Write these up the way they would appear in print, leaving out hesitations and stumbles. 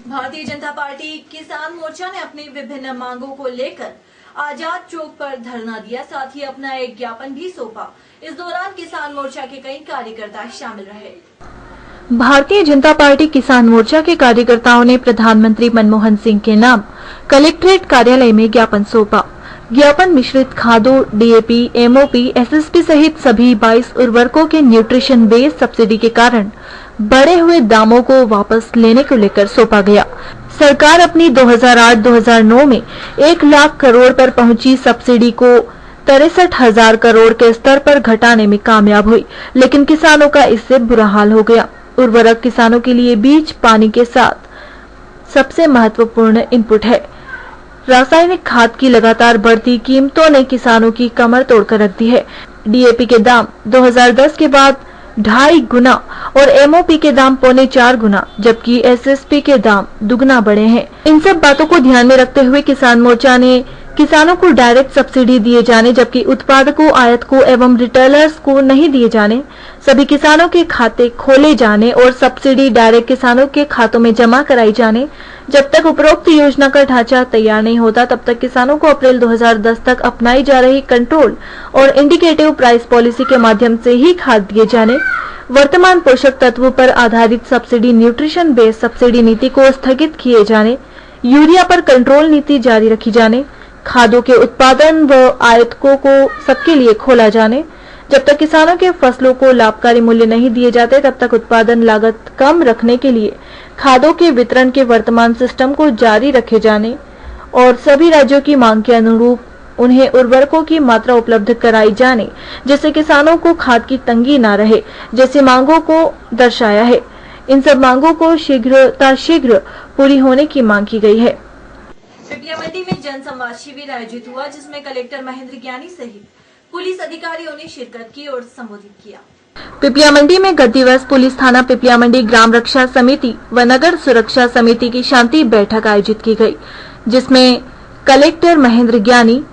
Bharatiya Janata party किसान मोर्चा ने अपनी विभिन्न मांगों को लेकर आजाद चौक पर धरना दिया, साथ ही अपना एक ज्ञापन भी सौंपा। इस दौरान किसान मोर्चा के कई कार्यकर्ता शामिल रहे। भारतीय जनता पार्टी किसान मोर्चा के कार्यकर्ताओं ने प्रधानमंत्री मनमोहन सिंह के नाम कलेक्ट्रेट कार्यालय में ज्ञापन सौंपा। ज्ञापन मिश्रित खादों, डीएपी, एमओपी, एसएसपी सहित सभी 22 उर्वरकों के न्यूट्रिशन बेस सब्सिडी के कारण बढ़े हुए दामों को वापस लेने को लेकर सौंपा गया। सरकार अपनी 2008-2009 में 1 लाख करोड़ पर पहुंची सब्सिडी को 63,000 करोड़ के स्तर पर घटाने में कामयाब हुई, लेकिन किसानों का इससे बुरा हाल हो गया। उर्वरक किसानों के लिए बीज पानी के साथ सबसे महत्वपूर्ण इनपुट है। रासायनिक खाद की लगातार बढ़ती कीमतों ने किसानों की कमर तोड़कर रख दी है। डीएपी के दाम 2010 के बाद 2.5 गुना और एमओपी के दाम 3.25 गुना, जबकि एसएसपी के दाम दुगना बढ़े हैं। इन सब बातों को ध्यान में रखते हुए किसान मोर्चा ने किसानों को डायरेक्ट सब्सिडी दिए जाने, जबकि उत्पादकों, आयातकों एवं रिटेलर्स को नहीं दिए जाने, सभी किसानों के खाते खोले जाने और सब्सिडी डायरेक्ट किसानों के खातों में जमा कराई जाने। जब तक उपरोक्त योजना का ढांचा तैयार नहीं होता, तब तक किसानों को अप्रैल 2010 तक अपनाई जा रही कंट्रोल और इंडिकेटिव प्राइस पॉलिसी के माध्यम से ही खाद दिए जाने। वर्तमान पोषक तत्वों पर आधारित सब्सिडी न्यूट्रिशन बेस्ड सब्सिडी नीति को स्थगित किए जाने, यूरिया पर कंट्रोल नीति जारी रखी जाने, खादों के उत्पादन व आयातकों को सबके लिए खोला जाने। जब तक किसानों के फसलों को लाभकारी मूल्य नहीं दिए जाते, तब तक उत्पादन लागत कम रखने के लिए खादों के वितरण के वर्तमान सिस्टम को जारी रखे जाने और सभी राज्यों की मांग के अनुरूप उन्हें उर्वरकों की मात्रा उपलब्ध कराई जाने, जिससे किसानों को खाद की तंगी न रहे, जैसी मांगों को दर्शाया है। इन सब मांगों को शीघ्र पूरी होने की मांग की गई है। पिपलिया मंडी में जनसंवाद शिविर आयोजित हुआ, जिसमें कलेक्टर महेंद्र ज्ञानी सहित पुलिस अधिकारियों ने शिरकत की और संबोधित किया। पिपलिया मंडी में गत दिवस पुलिस थाना पिपलिया मंडी ग्राम रक्षा समिति व नगर सुरक्षा समिति की शांति बैठक आयोजित की गई, जिसमें कलेक्टर महेंद्र ज्ञानी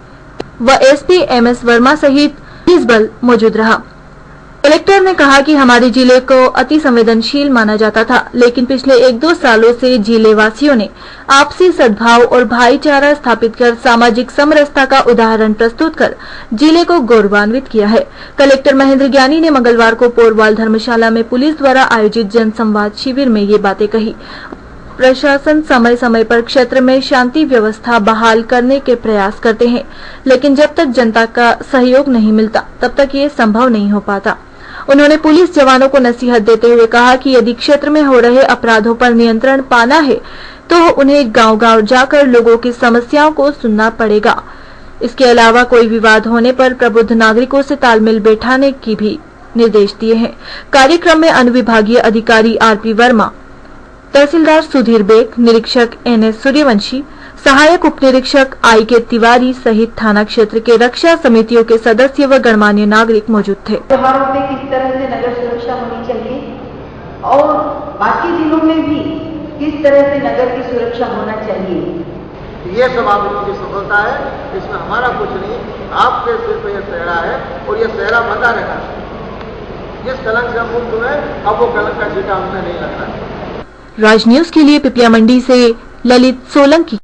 व एसपी एमएस वर्मा सहित पुलिस बल मौजूद रहा। कलेक्टर ने कहा कि हमारे जिले को अति संवेदनशील माना जाता था, लेकिन पिछले 1-2 सालों से जिले वासियों ने आपसी सद्भाव और भाईचारा स्थापित कर सामाजिक समरसता का उदाहरण प्रस्तुत कर जिले को गौरवान्वित किया है। कलेक्टर महेंद्र ज्ञानी ने मंगलवार को पोरवाल धर्मशाला में पुलिस द्वारा आयोजित जनसंवाद शिविर में ये बातें कही। प्रशासन समय समय पर क्षेत्र में शांति व्यवस्था बहाल करने के प्रयास करते हैं, लेकिन जब तक जनता का सहयोग नहीं मिलता, तब तक ये संभव नहीं हो पाता। उन्होंने पुलिस जवानों को नसीहत देते हुए कहा कि यदि क्षेत्र में हो रहे अपराधों पर नियंत्रण पाना है, तो उन्हें गांव-गांव जाकर लोगों की समस्याओं को सुनना पड़ेगा। इसके अलावा कोई विवाद होने पर प्रबुद्ध नागरिकों से तालमेल बैठाने की भी निर्देश दिए हैं। कार्यक्रम में अनुविभागीय अधिकारी आरपी वर्मा, तहसीलदार सुधीर बेग, निरीक्षक एनएस सूर्यवंशी, सहायक उप निरीक्षक आई.के. तिवारी सहित थाना क्षेत्र के रक्षा समितियों के सदस्य व गणमान्य नागरिक मौजूद थे। त्योहारों में किस तरह से नगर सुरक्षा होनी चाहिए और बाकी जिलों में भी किस तरह से नगर की सुरक्षा होना चाहिए, ये सब आपकी सफलता है। इसमें हमारा कुछ नहीं, आपके सिर पर यह सेहरा है और यह सेहरा बता रहना। जिस कलंक से मुक्त हुए, अब वो कलंक का छींटा हमने नहीं लगना। राज न्यूज के लिए पिपलिया मंडी से ललित सोलंकी।